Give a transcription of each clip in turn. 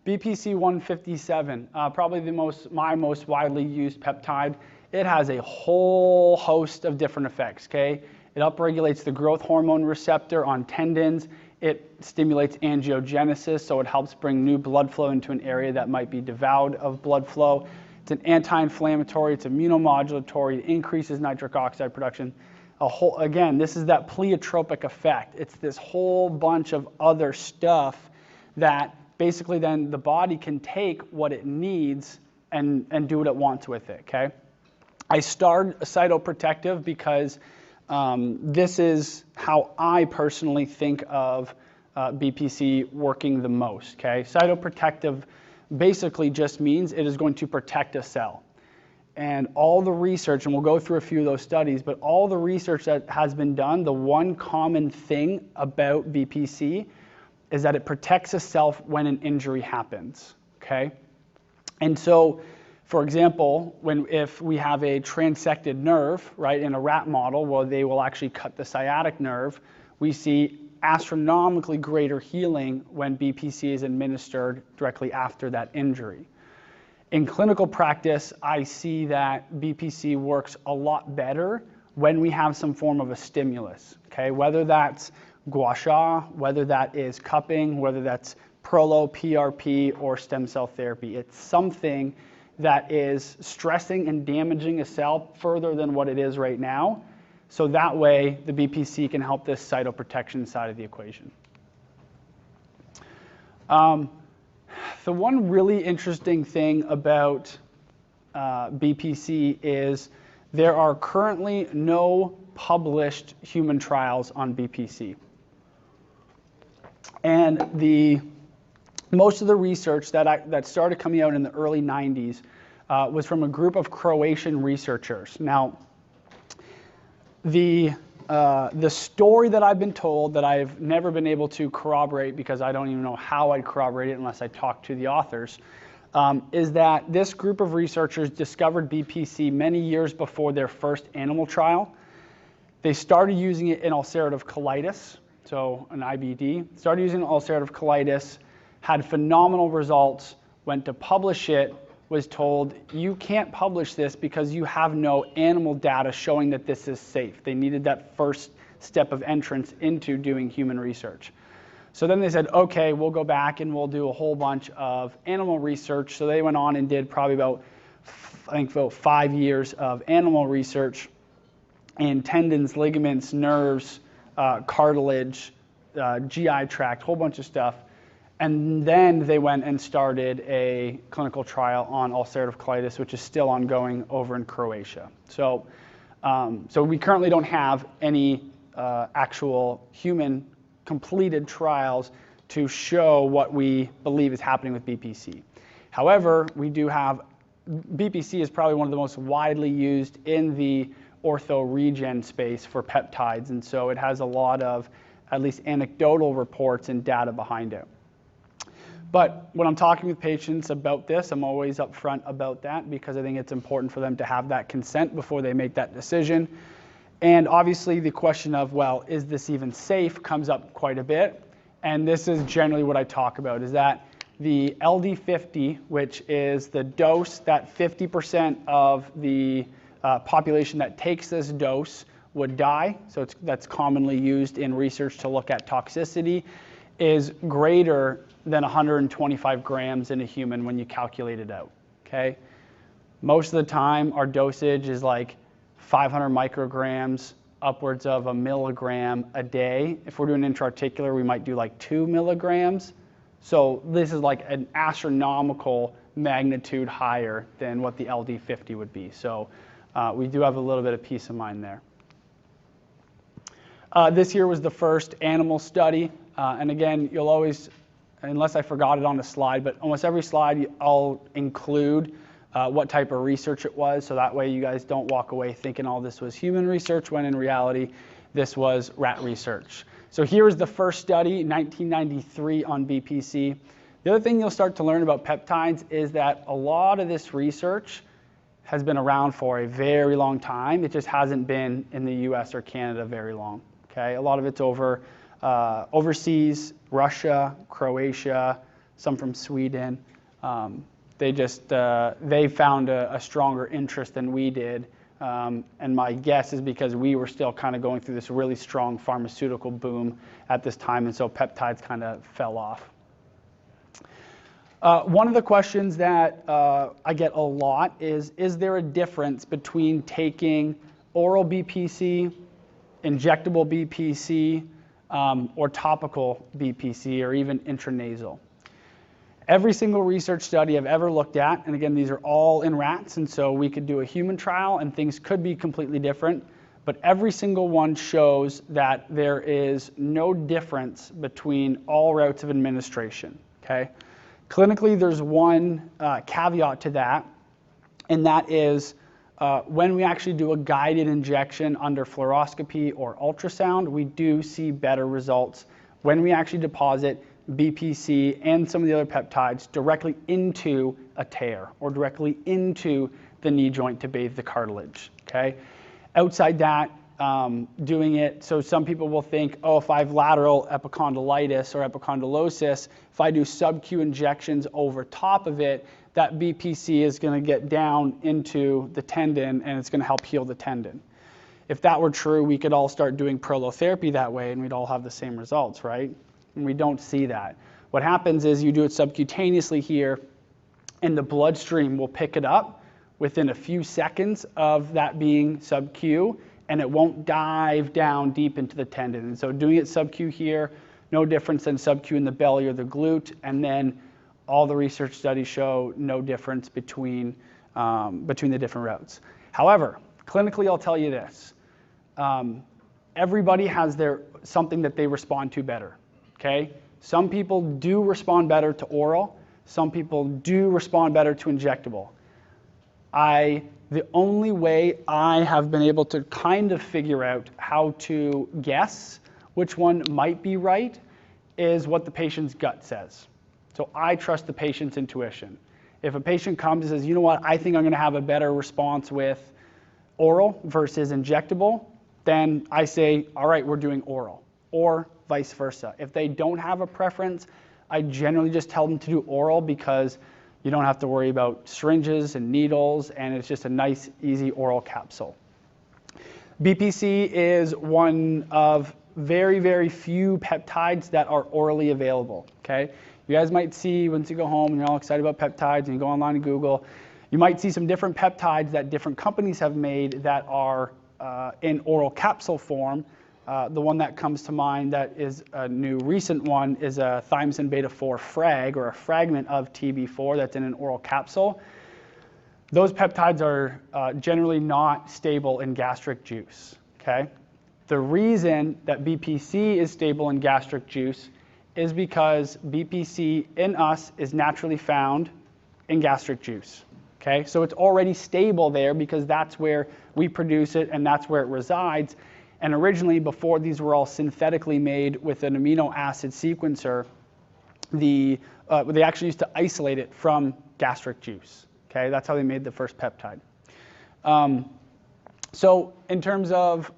BPC-157, probably my most widely used peptide. It has a whole host of different effects, okay? It upregulates the growth hormone receptor on tendons. It stimulates angiogenesis, so it helps bring new blood flow into an area that might be devoid of blood flow. It's an anti-inflammatory, it's immunomodulatory, it increases nitric oxide production. Again, this is that pleiotropic effect. It's this whole bunch of other stuff that basically then the body can take what it needs and do what it wants with it, okay? I started cytoprotective because this is how I personally think of BPC working the most, okay? Cytoprotective basically just means it is going to protect a cell. And all the research, and we'll go through a few of those studies, but all the research that has been done, the one common thing about BPC is that it protects a cell when an injury happens, okay? And so, for example, if we have a transected nerve, right, in a rat model, where they will actually cut the sciatic nerve, we see astronomically greater healing when BPC is administered directly after that injury. In clinical practice, I see that BPC works a lot better when we have some form of a stimulus, okay? Whether that's gua sha, whether that is cupping, whether that's Prolo, PRP, or stem cell therapy. It's something that is stressing and damaging a cell further than what it is right now. So that way, the BPC can help this cytoprotection side of the equation. The one really interesting thing about BPC is there are currently no published human trials on BPC. And most of the research that started coming out in the early 90s was from a group of Croatian researchers. Now, the story that I've been told that I've never been able to corroborate, because I don't even know how I'd corroborate it unless I talk to the authors, is that this group of researchers discovered BPC many years before their first animal trial. They started using it in ulcerative colitis, so an IBD. Started using ulcerative colitis, had phenomenal results, went to publish it, was told, you can't publish this because you have no animal data showing that this is safe. They needed that first step of entrance into doing human research. So then they said, okay, we'll go back and we'll do a whole bunch of animal research. So they went on and did probably about 5 years of animal research in tendons, ligaments, nerves, cartilage, GI tract, whole bunch of stuff. And then they went and started a clinical trial on ulcerative colitis, which is still ongoing over in Croatia. So, so we currently don't have any actual human completed trials to show what we believe is happening with BPC. However, we do have, BPC is probably one of the most widely used in the ortho regen space for peptides, and so it has a lot of at least anecdotal reports and data behind it. But when I'm talking with patients about this, I'm always upfront about that because I think it's important for them to have that consent before they make that decision. And obviously the question of, well, is this even safe, comes up quite a bit. And this is generally what I talk about, is that the LD50, which is the dose that 50% of the population that takes this dose would die, so that's commonly used in research to look at toxicity, is greater than 125 grams in a human when you calculate it out, okay? Most of the time, our dosage is like 500 micrograms, upwards of 1 milligram a day. If we're doing intra-articular, we might do like 2 milligrams. So this is like an astronomical magnitude higher than what the LD50 would be. So we do have a little bit of peace of mind there. This here was the first animal study. And again, you'll always, unless I forgot it on the slide, but almost every slide I'll include what type of research it was, so that way you guys don't walk away thinking all this was human research, when in reality this was rat research. So here is the first study, 1993, on BPC. The other thing you'll start to learn about peptides is that a lot of this research has been around for a very long time. It just hasn't been in the US or Canada very long. Okay, a lot of it's over overseas, Russia, Croatia, some from Sweden. They found a stronger interest than we did. And my guess is because we were still kind of going through this really strong pharmaceutical boom at this time, and so peptides kind of fell off. One of the questions that I get a lot is there a difference between taking oral BPC, injectable BPC, or topical BPC, or even intranasal? Every single research study I've ever looked at, and again, these are all in rats, and so we could do a human trial and things could be completely different, but every single one shows that there is no difference between all routes of administration, okay? Clinically, there's one caveat to that, and that is when we actually do a guided injection under fluoroscopy or ultrasound, we do see better results when we actually deposit BPC and some of the other peptides directly into a tear or directly into the knee joint to bathe the cartilage, okay? Outside that, doing it, so some people will think, oh, if I have lateral epicondylitis or epicondylosis, if I do sub-Q injections over top of it, that BPC is going to get down into the tendon and it's going to help heal the tendon. If that were true, we could all start doing prolotherapy that way and we'd all have the same results, right? And we don't see that. What happens is you do it subcutaneously here and the bloodstream will pick it up within a few seconds of that being sub-Q, and it won't dive down deep into the tendon. And so doing it sub-Q here, no difference than sub-Q in the belly or the glute, and then all the research studies show no difference between the different routes. However, clinically I'll tell you this, everybody has something that they respond to better. Okay? Some people do respond better to oral. Some people do respond better to injectable. The only way I have been able to kind of figure out how to guess which one might be right is what the patient's gut says. So I trust the patient's intuition. If a patient comes and says, you know what, I think I'm going to have a better response with oral versus injectable, then I say, all right, we're doing oral, or vice versa. If they don't have a preference, I generally just tell them to do oral because you don't have to worry about syringes and needles, and it's just a nice, easy oral capsule. BPC is one of very, very few peptides that are orally available, okay? You guys might see, once you go home and you're all excited about peptides and you go online and Google, you might see some different peptides that different companies have made that are in oral capsule form. The one that comes to mind that is a new recent one is a thymosin beta-4 frag, or a fragment of TB4 that's in an oral capsule. Those peptides are generally not stable in gastric juice, okay? The reason that BPC is stable in gastric juice is because BPC in us is naturally found in gastric juice, okay? So it's already stable there because that's where we produce it and that's where it resides. And originally, before these were all synthetically made with an amino acid sequencer, they actually used to isolate it from gastric juice. Okay, that's how they made the first peptide. So in terms of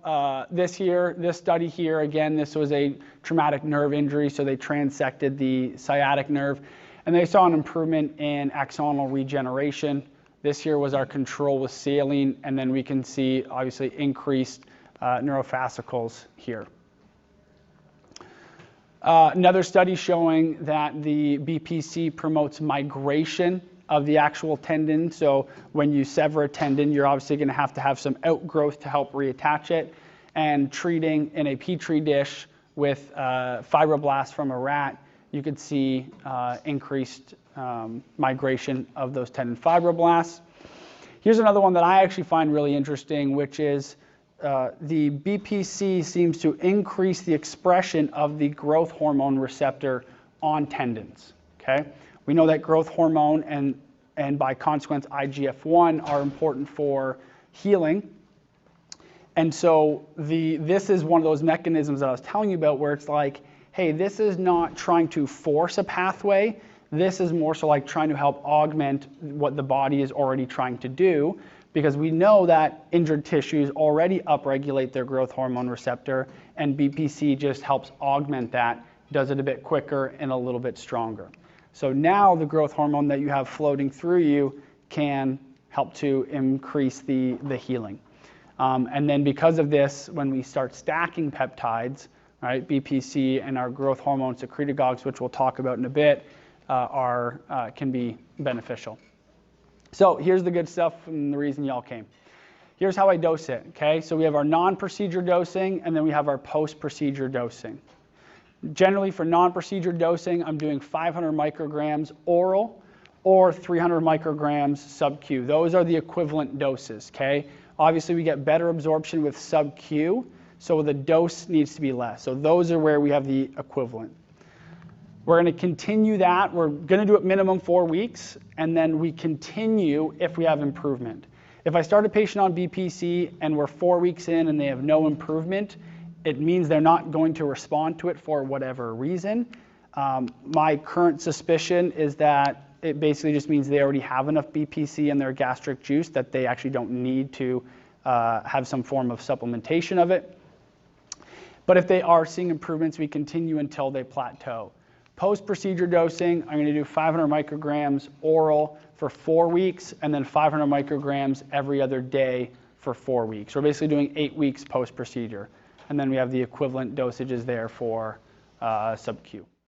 this study here, again, this was a traumatic nerve injury, so they transected the sciatic nerve, and they saw an improvement in axonal regeneration. This here was our control with saline, and then we can see, obviously, increased neurofascicles here. Another study showing that the BPC promotes migration of the actual tendon. So when you sever a tendon, you're obviously going to have some outgrowth to help reattach it. And treating in a petri dish with fibroblasts from a rat, you could see increased migration of those tendon fibroblasts. Here's another one that I actually find really interesting, which is the BPC seems to increase the expression of the growth hormone receptor on tendons, okay? We know that growth hormone and by consequence IGF-1 are important for healing. And so this is one of those mechanisms that I was telling you about where it's like, hey, this is not trying to force a pathway. This is more so like trying to help augment what the body is already trying to do, because we know that injured tissues already upregulate their growth hormone receptor, and BPC just helps augment that, does it a bit quicker and a little bit stronger. So now the growth hormone that you have floating through you can help to increase the healing. And then because of this, when we start stacking peptides, right, BPC and our growth hormone secretagogues, which we'll talk about in a bit, can be beneficial. So here's the good stuff and the reason y'all came. Here's how I dose it, okay? So we have our non-procedure dosing, and then we have our post-procedure dosing. Generally, for non-procedure dosing, I'm doing 500 micrograms oral or 300 micrograms sub-Q. Those are the equivalent doses, okay? Obviously, we get better absorption with sub-Q, so the dose needs to be less. So those are where we have the equivalent. We're going to continue that. We're going to do it minimum 4 weeks, and then we continue if we have improvement. If I start a patient on BPC and we're 4 weeks in and they have no improvement, it means they're not going to respond to it for whatever reason. My current suspicion is that it basically just means they already have enough BPC in their gastric juice that they actually don't need to have some form of supplementation of it. But if they are seeing improvements, we continue until they plateau. Post-procedure dosing, I'm going to do 500 micrograms oral for 4 weeks, and then 500 micrograms every other day for 4 weeks. We're basically doing 8 weeks post-procedure. And then we have the equivalent dosages there for sub-Q.